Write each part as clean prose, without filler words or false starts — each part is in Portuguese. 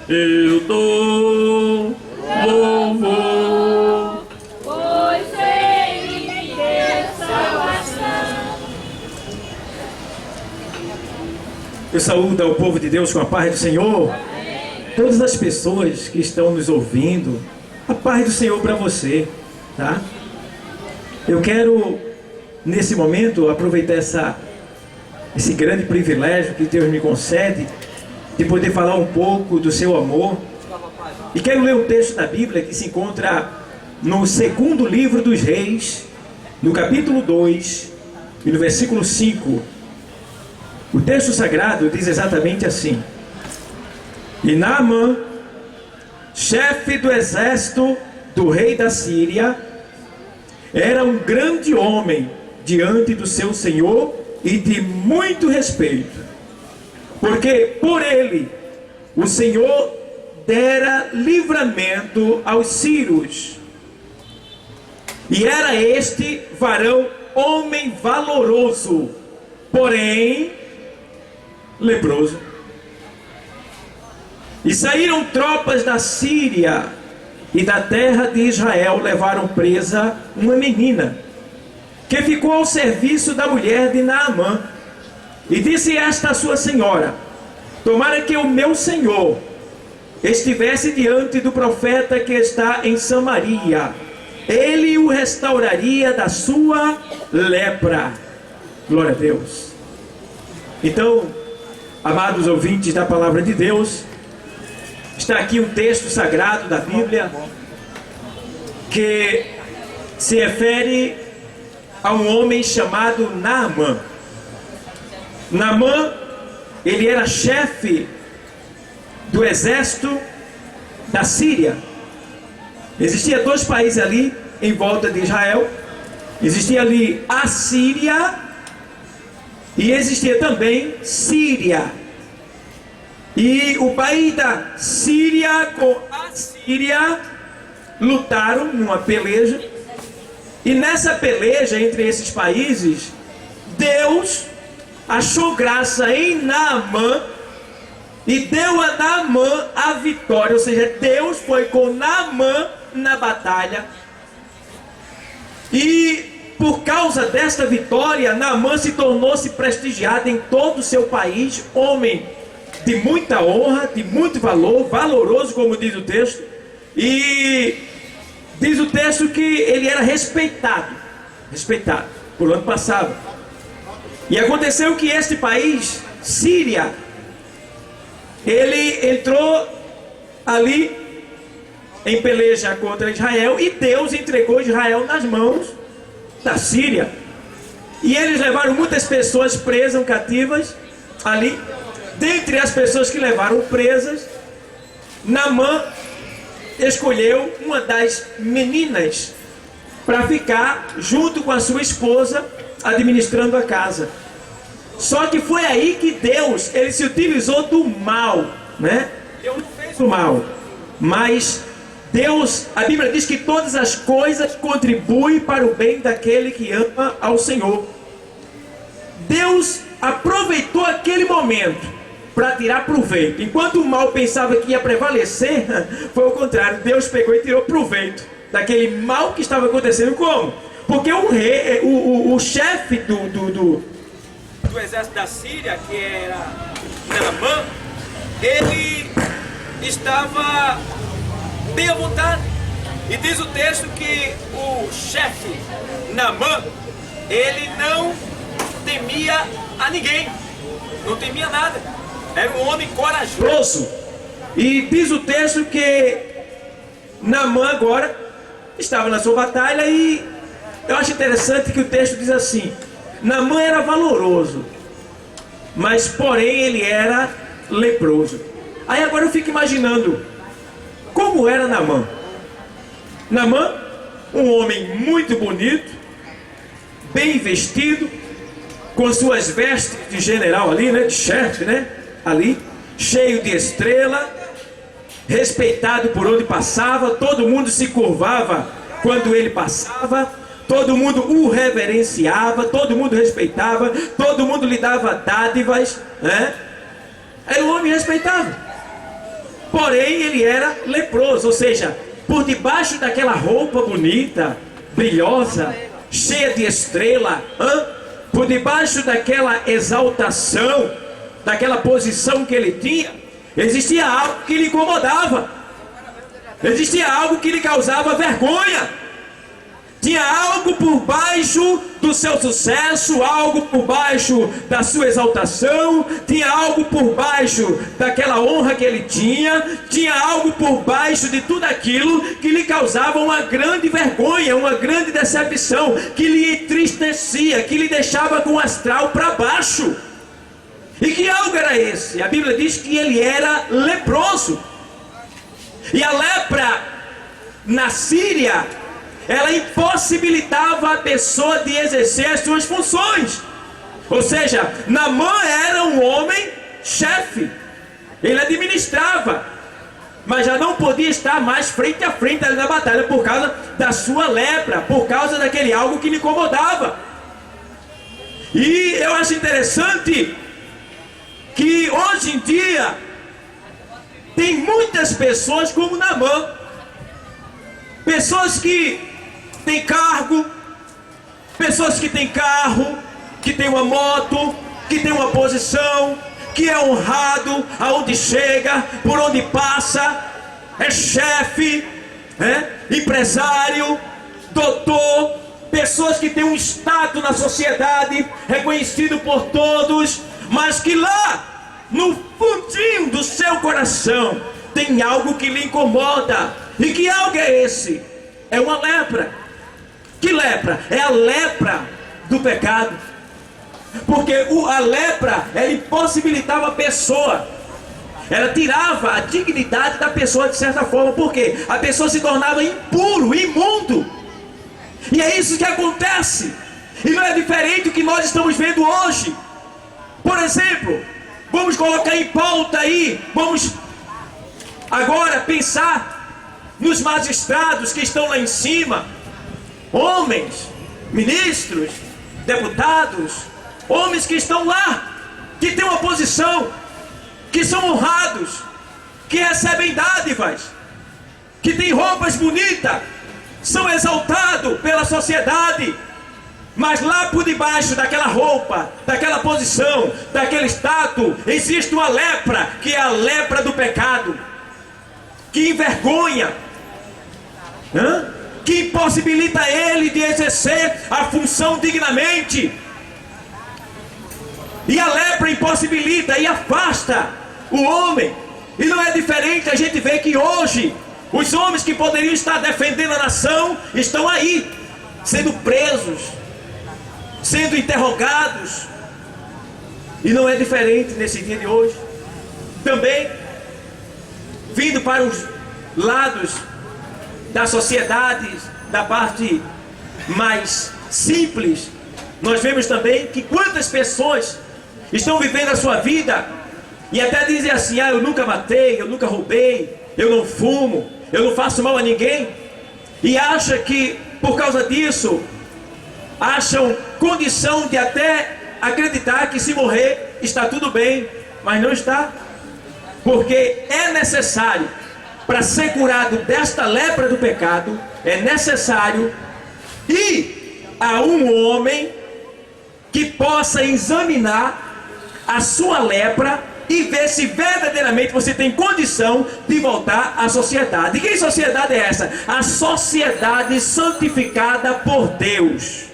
Eu dou louvor. Pois Ele me deu salvação. Eu saúdo ao povo de Deus com a paz do Senhor. Todas as pessoas que estão nos ouvindo, a paz do Senhor para você, tá? Eu quero, nesse momento, aproveitar esse grande privilégio que Deus me concede de poder falar um pouco do seu amor. E quero ler um texto da Bíblia que se encontra no segundo livro dos Reis, no capítulo 2 e no versículo 5. O texto sagrado diz exatamente assim: E Naamã, chefe do exército do rei da Síria, era um grande homem diante do seu senhor e de muito respeito, porque por ele o Senhor dera livramento aos sírios. E era este varão homem valoroso, porém leproso. E saíram tropas da Síria e da terra de Israel, levaram presa uma menina que ficou ao serviço da mulher de Naamã. E disse esta a sua senhora: tomara que o meu senhor estivesse diante do profeta que está em Samaria, ele o restauraria da sua lepra. Glória a Deus. Então, amados ouvintes da palavra de Deus, está aqui um texto sagrado da Bíblia que se refere a um homem chamado Naamã. Naamã, ele era chefe do exército da Síria. Existia dois países ali em volta de Israel. Existia ali a Síria e existia também Síria. E o país da Síria com a Síria lutaram numa peleja. E nessa peleja entre esses países, Deus achou graça em Naamã e deu a Naamã a vitória. Ou seja, Deus foi com Naamã na batalha. E por causa desta vitória, Naamã se tornou-se prestigiado em todo o seu país, homem de muita honra, de muito valor, valoroso, como diz o texto. E diz o texto que ele era respeitado por onde passava. E aconteceu que este país, Síria, ele entrou ali em peleja contra Israel, e Deus entregou Israel nas mãos da Síria. E eles levaram muitas pessoas presas, cativas ali. Dentre as pessoas que levaram presas, Naamã escolheu uma das meninas para ficar junto com a sua esposa, administrando a casa. Só que foi aí que Deus, ele se utilizou do mal, né? Deus não fez o mal, mas Deus, a Bíblia diz que todas as coisas contribuem para o bem daquele que ama ao Senhor. Deus aproveitou aquele momento para tirar proveito. Enquanto o mal pensava que ia prevalecer, foi o contrário. Deus pegou e tirou proveito daquele mal que estava acontecendo. Como? Porque o rei, o chefe do exército da Síria, que era Naamã, ele estava bem à vontade. E diz o texto que o chefe Naamã, ele não temia a ninguém, não temia nada. Era um homem corajoso. E diz o texto que Naamã agora estava na sua batalha. E eu acho interessante que o texto diz assim: Naamã era valoroso, mas porém ele era leproso. Aí agora eu fico imaginando como era Naamã. Naamã, um homem muito bonito, bem vestido, com suas vestes de general ali, né, de chefe, né, ali, cheio de estrela, respeitado por onde passava. Todo mundo se curvava quando ele passava, todo mundo o reverenciava, todo mundo respeitava, todo mundo lhe dava dádivas, né? Era um homem respeitável. porém ele era leproso, ou seja, por debaixo daquela roupa bonita, brilhosa, cheia de estrela, por debaixo daquela exaltação, daquela posição que ele tinha, existia algo que lhe incomodava, existia algo que lhe causava vergonha. Tinha algo por baixo do seu sucesso, algo por baixo da sua exaltação, tinha algo por baixo daquela honra que ele tinha algo por baixo de tudo aquilo que lhe causava uma grande vergonha, uma grande decepção, que lhe entristecia, que lhe deixava com o astral para baixo. E que algo era esse? A Bíblia diz que ele era leproso. E a lepra na Síria, ela impossibilitava a pessoa de exercer as suas funções. Ou seja, Naamã era um homem chefe, ele administrava, mas já não podia estar mais frente a frente ali na batalha por causa da sua lepra, por causa daquele algo que lhe incomodava. E eu acho interessante que hoje em dia tem muitas pessoas como Naamã, pessoas que têm cargo, pessoas que têm carro, que têm uma moto, que têm uma posição, que é honrado aonde chega, por onde passa, é chefe, empresário, doutor, pessoas que têm um status na sociedade, reconhecido por todos, mas que lá, no fundinho do seu coração, tem algo que lhe incomoda. E que algo é esse? É uma lepra. Que lepra? É a lepra do pecado. Porque a lepra, ela impossibilitava a pessoa, ela tirava a dignidade da pessoa de certa forma. Por quê? A pessoa se tornava impuro, imundo. E é isso que acontece. E não é diferente do que nós estamos vendo hoje. Por exemplo, vamos colocar em pauta aí, vamos agora pensar nos magistrados que estão lá em cima, homens, ministros, deputados, homens que estão lá, que têm uma posição, que são honrados, que recebem dádivas, que têm roupas bonitas, são exaltados pela sociedade, mas lá por debaixo daquela roupa, daquela posição, daquele status, existe uma lepra, que é a lepra do pecado, que envergonha, que impossibilita ele de exercer a função dignamente. E a lepra impossibilita e afasta o homem. E não é diferente, a gente vê que hoje os homens que poderiam estar defendendo a nação estão aí, sendo presos, sendo interrogados. E não é diferente nesse dia de hoje. Também, vindo para os lados da sociedade, da parte mais simples, nós vemos também que quantas pessoas estão vivendo a sua vida e até dizem assim: eu nunca matei, eu nunca roubei, eu não fumo, eu não faço mal a ninguém, e acha que por causa disso acham condição de até acreditar que se morrer está tudo bem, mas não está, porque é necessário, para ser curado desta lepra do pecado, é necessário ir a um homem que possa examinar a sua lepra e ver se verdadeiramente você tem condição de voltar à sociedade. E que sociedade é essa? A sociedade santificada por Deus.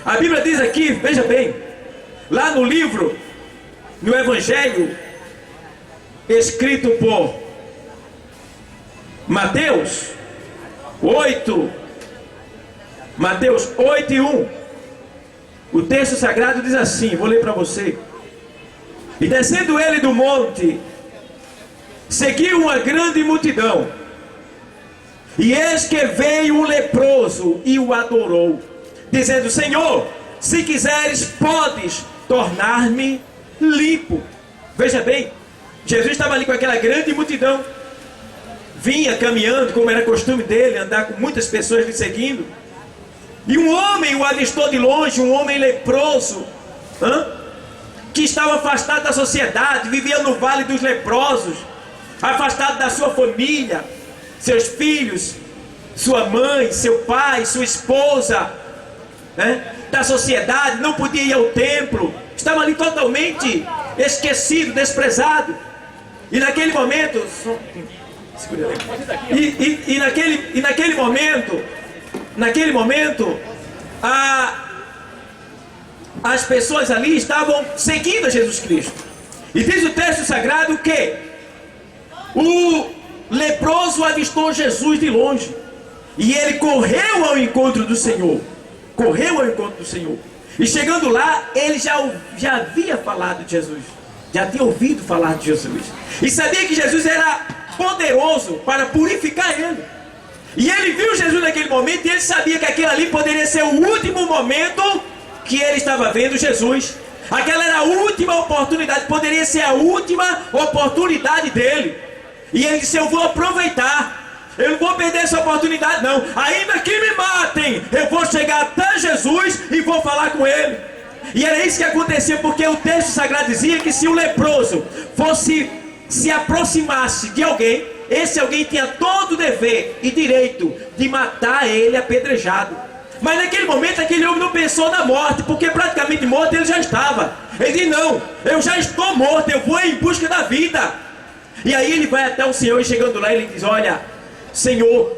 A Bíblia diz aqui, veja bem, lá no livro, no Evangelho escrito por Mateus 8, Mateus 8:1, o texto sagrado diz assim, vou ler para você: e descendo ele do monte, seguiu uma grande multidão, e eis que veio um leproso e o adorou, dizendo: Senhor, se quiseres, podes tornar-me limpo. Veja bem, Jesus estava ali com aquela grande multidão, vinha caminhando, como era costume dele, andar com muitas pessoas lhe seguindo, e um homem o avistou de longe, um homem leproso, que estava afastado da sociedade, vivia no vale dos leprosos, afastado da sua família, seus filhos, sua mãe, seu pai, sua esposa, né? Da sociedade, não podia ir ao templo, estava ali totalmente esquecido, desprezado. E naquele momento, naquele momento, as pessoas ali estavam seguindo a Jesus Cristo. E diz o texto sagrado que o leproso avistou Jesus de longe, e ele correu ao encontro do Senhor. Correu ao encontro do Senhor. E chegando lá, ele já havia falado de Jesus, já tinha ouvido falar de Jesus, e sabia que Jesus era poderoso para purificar ele. E ele viu Jesus naquele momento, e ele sabia que aquele ali poderia ser o último momento que ele estava vendo Jesus. Aquela era a última oportunidade, poderia ser a última oportunidade dele. E ele disse: eu vou aproveitar, eu não vou perder essa oportunidade não. Ainda que me matem, eu vou chegar até Jesus e vou falar com ele. E era isso que acontecia, porque o texto sagrado dizia que se o leproso se aproximasse de alguém, esse alguém tinha todo o dever e direito de matar ele apedrejado. Mas naquele momento aquele homem não pensou na morte, porque praticamente morto ele já estava. Ele disse: não, eu já estou morto, eu vou em busca da vida. E aí ele vai até o Senhor, e chegando lá ele diz: olha, Senhor,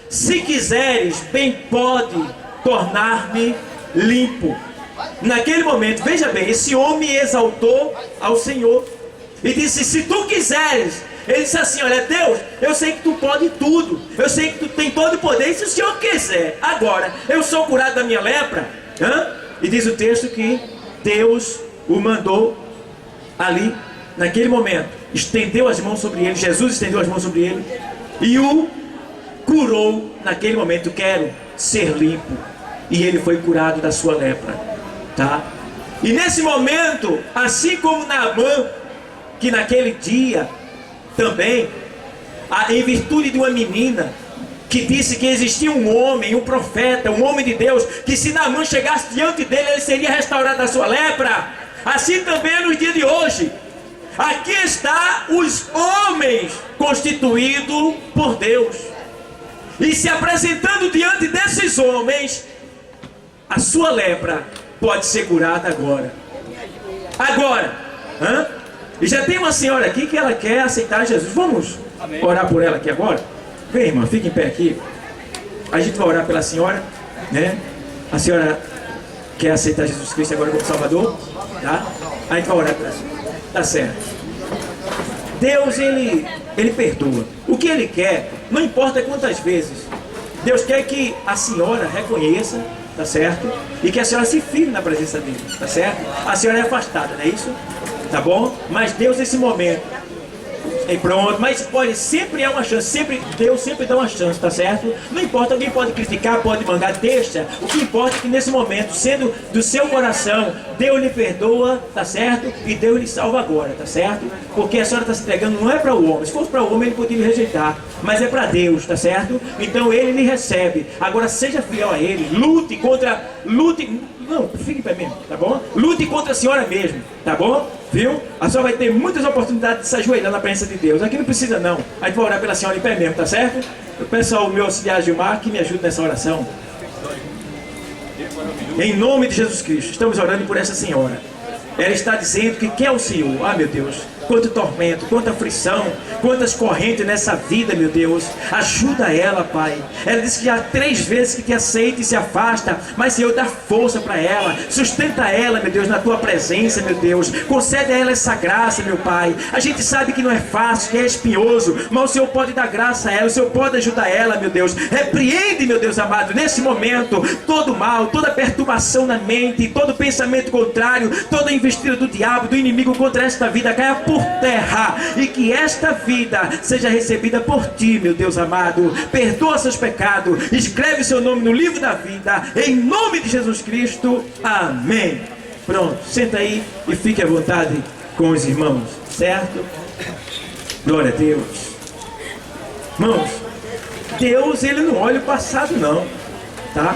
se quiseres, bem pode tornar-me limpo. Naquele momento, veja bem, esse homem exaltou ao Senhor e disse: se tu quiseres. Ele disse assim: olha, Deus, eu sei que tu pode tudo, eu sei que tu tem todo o poder, e se o Senhor quiser, agora, eu sou curado da minha lepra. E diz o texto que Deus o mandou ali, naquele momento, estendeu as mãos sobre ele, Jesus estendeu as mãos sobre ele e o curou naquele momento. Quero ser limpo. E ele foi curado da sua lepra, tá? E nesse momento, assim como Naamã, que naquele dia também, em virtude de uma menina que disse que existia um homem, um profeta, um homem de Deus, que se Naamã chegasse diante dele, ele seria restaurado da sua lepra. Assim também é no dia de hoje. Aqui está os homens constituídos por Deus, e se apresentando diante desses homens, a sua lepra pode ser curada agora. E já tem uma senhora aqui que ela quer aceitar Jesus. Vamos orar por ela aqui agora? Vem, irmã, fica em pé aqui. A gente vai orar pela senhora, né? A senhora quer aceitar Jesus Cristo agora como Salvador, tá? A gente vai orar pela senhora. Tá certo. Deus, ele perdoa. O que ele quer, não importa quantas vezes. Deus quer que a senhora reconheça, tá certo? E que a senhora se firme na presença dele, tá certo? A senhora é afastada, não é isso? Tá bom? Mas Deus nesse momento, e pronto, mas pode, sempre é uma chance, Deus sempre dá uma chance, tá certo? Não importa, alguém pode criticar, pode mandar, deixa. O que importa é que nesse momento, sendo do seu coração, Deus lhe perdoa, tá certo? E Deus lhe salva agora, tá certo? Porque a senhora está se entregando, não é para o homem. Se fosse para o homem, ele poderia lhe rejeitar, mas é para Deus, tá certo? Então ele lhe recebe. Agora seja fiel a ele, não, fique para mim, tá bom? Lute contra a senhora mesmo, tá bom? Viu? A senhora vai ter muitas oportunidades de se ajoelhar na presença de Deus. Aqui não precisa não. A gente vai orar pela senhora em pé mesmo, tá certo? Eu peço ao meu auxiliar Gilmar que me ajude nessa oração. Em nome de Jesus Cristo, estamos orando por essa senhora. Ela está dizendo que quer o Senhor. Ah, meu Deus, quanto tormento, quanta aflição, quantas correntes nessa vida, meu Deus. Ajuda ela, Pai. Ela disse que já 3 vezes que te aceita e se afasta, mas Senhor, dá força para ela, sustenta ela, meu Deus, na tua presença, meu Deus. Concede a ela essa graça, meu Pai. A gente sabe que não é fácil, que é espinhoso, mas o Senhor pode dar graça a ela, o Senhor pode ajudar ela, meu Deus. Repreende, meu Deus amado, nesse momento, todo mal, toda perturbação na mente, todo pensamento contrário, toda investida do diabo, do inimigo contra esta vida caia por terra, e que esta vida seja recebida por ti, meu Deus amado. Perdoa seus pecados, escreve seu nome no livro da vida, em nome de Jesus Cristo, amém. Pronto, senta aí e fique à vontade com os irmãos, certo? Glória a Deus. Irmãos, Deus, ele não olha o passado não, tá?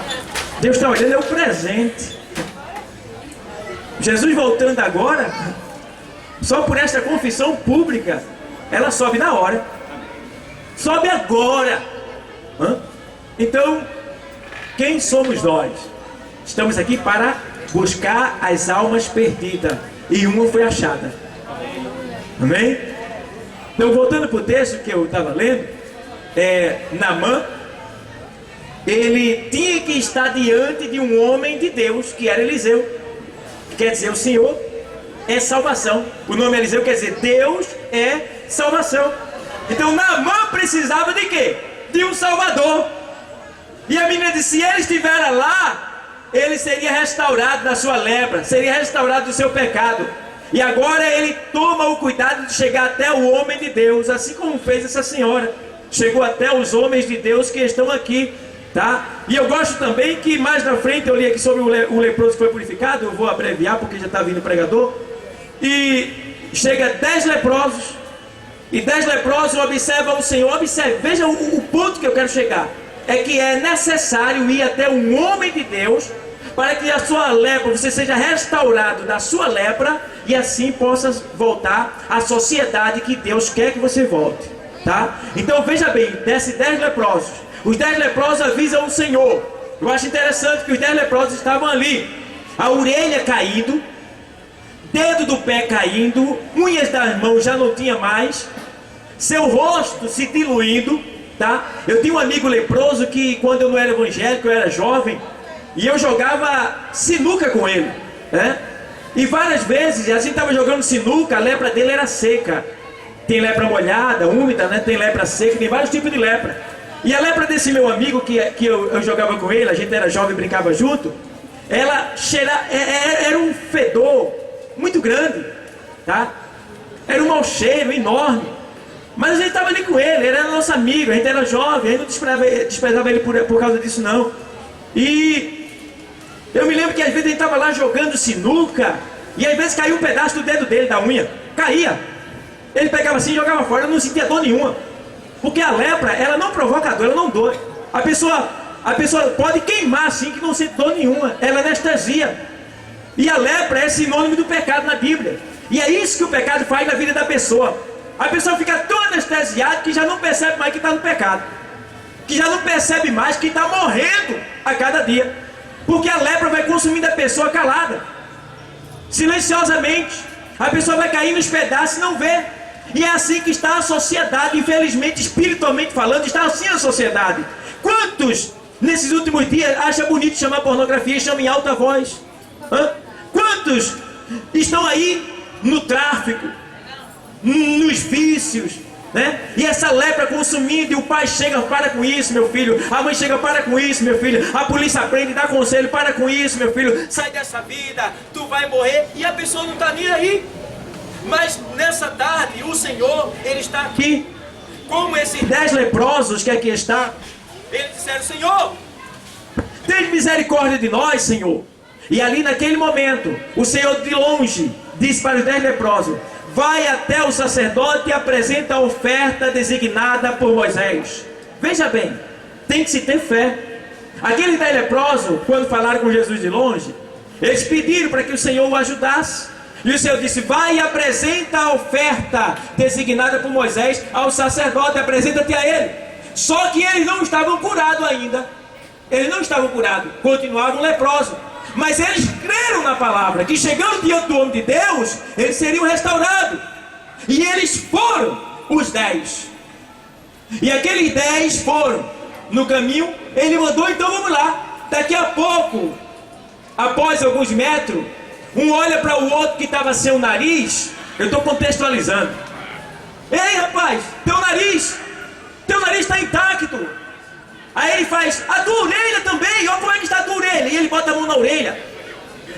Deus está olhando é o presente. Jesus voltando agora, só por esta confissão pública, ela sobe na hora. Sobe agora. Então, quem somos nós? Estamos aqui para buscar as almas perdidas, e uma foi achada. Amém? Então, voltando para o texto que eu estava lendo, Naamã, ele tinha que estar diante de um homem de Deus, que era Eliseu. Quer dizer, o Senhor é salvação. O nome Eliseu quer dizer Deus é salvação. Então Naamã precisava de quê? De um salvador. E a menina disse, se ele estivesse lá, ele seria restaurado da sua lepra, seria restaurado do seu pecado. E agora ele toma o cuidado de chegar até o homem de Deus, assim como fez essa senhora. Chegou até os homens de Deus que estão aqui, tá? E eu gosto também que mais na frente eu li aqui sobre o leproso que foi purificado. Eu vou abreviar porque já está vindo o pregador. E chega 10 leprosos, e 10 leprosos observam o Senhor. Observe, veja o ponto que eu quero chegar. É que é necessário ir até um homem de Deus para que a sua lepra, você seja restaurado da sua lepra, e assim possa voltar à sociedade que Deus quer que você volte, tá? Então veja bem, desce 10 leprosos. Os 10 leprosos avisam o Senhor. Eu acho interessante que os 10 leprosos estavam ali, a orelha caindo, dedo do pé caindo, unhas das mãos já não tinha mais, seu rosto se diluindo, tá? Eu tinha um amigo leproso que, quando eu não era evangélico, eu era jovem, e eu jogava sinuca com ele, né? E várias vezes a gente estava jogando sinuca, a lepra dele era seca. Tem lepra molhada, úmida, né? Tem lepra seca, tem vários tipos de lepra. E a lepra desse meu amigo, que eu jogava com ele, a gente era jovem e brincava junto, ela era um fedor muito grande, tá? Era um mau cheiro enorme. Mas a gente estava ali com ele era nosso amigo, a gente era jovem, a gente não desprezava ele por causa disso não. E eu me lembro que às vezes a gente estava lá jogando sinuca, e às vezes caía um pedaço do dedo dele, da unha, caía. Ele pegava assim e jogava fora, eu não sentia dor nenhuma. Porque a lepra, ela não provoca dor, ela não dói. A pessoa pode queimar assim, que não sente dor nenhuma, ela é anestesia. E a lepra é sinônimo do pecado na Bíblia. E é isso que o pecado faz na vida da pessoa. A pessoa fica tão anestesiada que já não percebe mais que está no pecado, que já não percebe mais que está morrendo a cada dia. Porque a lepra vai consumindo a pessoa calada, silenciosamente. A pessoa vai cair nos pedaços e não vê. E é assim que está a sociedade, infelizmente, espiritualmente falando, está assim a sociedade. Quantos, nesses últimos dias, acham bonito chamar pornografia e chamam em alta voz? Quantos estão aí no tráfico, nos vícios, né? E essa lepra consumindo, e o pai chega, para com isso, meu filho. A mãe chega, para com isso, meu filho. A polícia prende e dá conselho, para com isso, meu filho. Sai dessa vida, tu vai morrer. E a pessoa não está nem aí. Mas nessa tarde, o Senhor, Ele está aqui. Como esses 10 leprosos que aqui estão, eles disseram, Senhor, tem misericórdia de nós, Senhor. E ali naquele momento, o Senhor de longe disse para os 10 leprosos, vai até o sacerdote e apresenta a oferta designada por Moisés. Veja bem, tem que se ter fé. Aqueles 10 leprosos, quando falaram com Jesus de longe, eles pediram para que o Senhor o ajudasse. E o Senhor disse, vai e apresenta a oferta designada por Moisés ao sacerdote, apresenta-te a ele. Só que eles não estavam curados ainda. Eles não estavam curados, continuavam leprosos. Mas eles creram na palavra, que chegando diante do homem de Deus, eles seriam restaurados. E eles foram, os 10. E aqueles 10 foram no caminho. Ele mandou, então vamos lá. Daqui a pouco, após alguns metros, um olha para o outro que estava sem o nariz. Eu estou contextualizando. Ei, rapaz, teu nariz está intacto. Aí ele faz, a tua orelha também, olha como é que está a tua orelha. E ele bota a mão na orelha.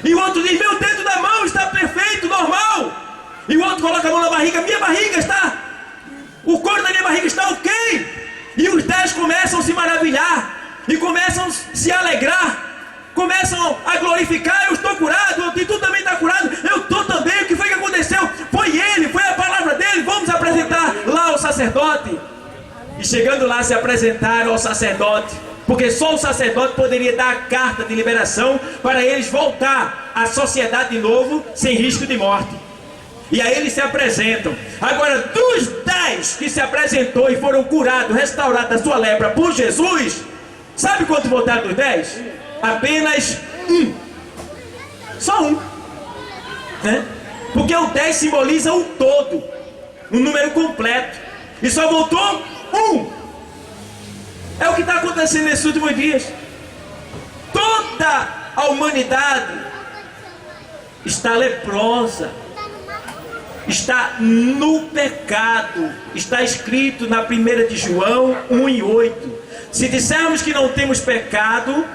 E o outro diz, meu dedo da mão está perfeito, normal. E o outro coloca a mão na barriga, minha barriga está, o couro da minha barriga está ok. E os 10 começam a se maravilhar, e começam a se alegrar, começam a glorificar, eu estou curado, e tu também está curado, eu estou também, o que foi que aconteceu? Foi ele, foi a palavra dele, vamos apresentar lá ao sacerdote. E chegando lá se apresentaram ao sacerdote, porque só o sacerdote poderia dar a carta de liberação para eles voltar à sociedade de novo, sem risco de morte. E aí eles se apresentam. Agora, dos 10 que se apresentou e foram curados, restaurados da sua lepra por Jesus, sabe quanto voltaram dos 10? Apenas um. Só um. Né? Porque o 10 simboliza o todo, um número completo. E só voltou um. É o que está acontecendo nesses últimos dias. Toda a humanidade está leprosa, está no pecado. Está escrito na 1 de João 1:8. Se dissermos que não temos pecado,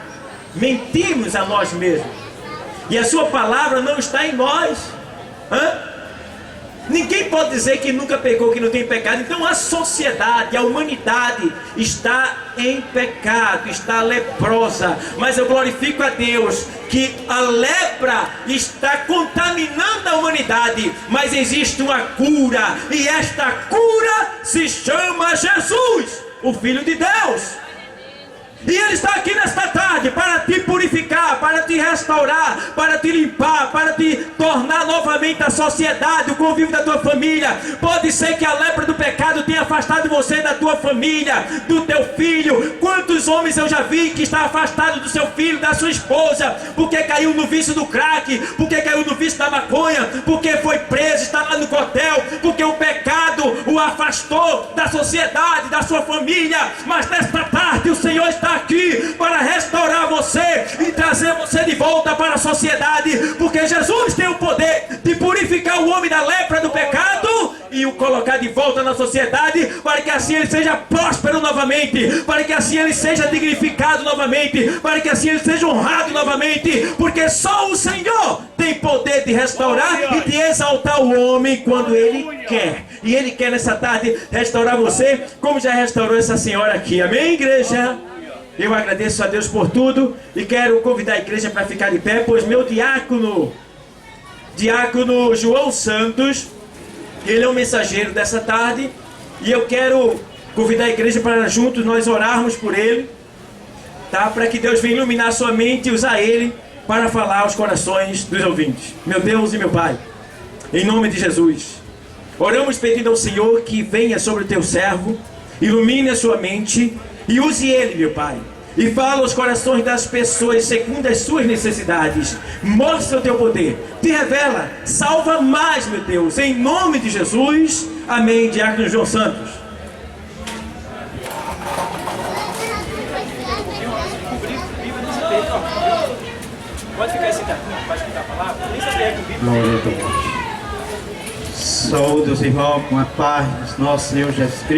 mentimos a nós mesmos, e a sua palavra não está em nós. Ninguém pode dizer que nunca pecou, que não tem pecado. Então a sociedade, a humanidade está em pecado, está leprosa. Mas eu glorifico a Deus que a lepra está contaminando a humanidade, mas existe uma cura, e esta cura se chama Jesus, o Filho de Deus. E Ele está aqui nesta tarde para te purificar, para te restaurar, para te limpar, para te tornar novamente a sociedade, o convívio da tua família. Pode ser que a lepra do pecado tenha afastado você da tua família, do teu filho. Quantos homens eu já vi que está afastado do seu filho, da sua esposa, porque caiu no vício do crack, porque caiu no vício da maconha, porque foi preso, está lá no cotel, porque o pecado o afastou da sociedade, da sua família. Mas nesta tarde o Senhor está aqui para restaurar você e trazer você de volta para a sociedade, porque Jesus tem o poder de purificar o homem da lepra do pecado e o colocar de volta na sociedade, para que assim ele seja próspero novamente, para que assim ele seja dignificado novamente, para que assim ele seja honrado novamente, porque só o Senhor tem poder de restaurar e de exaltar o homem quando Ele quer. E Ele quer nessa tarde restaurar você, como já restaurou essa senhora aqui. Amém, igreja? Eu agradeço a Deus por tudo e quero convidar a igreja para ficar de pé, pois meu diácono João Santos, ele é o mensageiro dessa tarde, e eu quero convidar a igreja para juntos nós orarmos por ele, tá? Para que Deus venha iluminar sua mente e usar ele para falar aos corações dos ouvintes. Meu Deus e meu Pai, em nome de Jesus, oramos pedindo ao Senhor que venha sobre o teu servo, ilumine a sua mente e use ele, meu Pai, e fala aos corações das pessoas segundo as suas necessidades. Mostra o teu poder, te revela, salva mais, meu Deus, em nome de Jesus. Amém. Diácono João Santos. Pode ficar sentado, pode escutar a palavra. Nem saber Glória a Deus. Saúde os irmãos com a paz do nosso Senhor Jesus Cristo.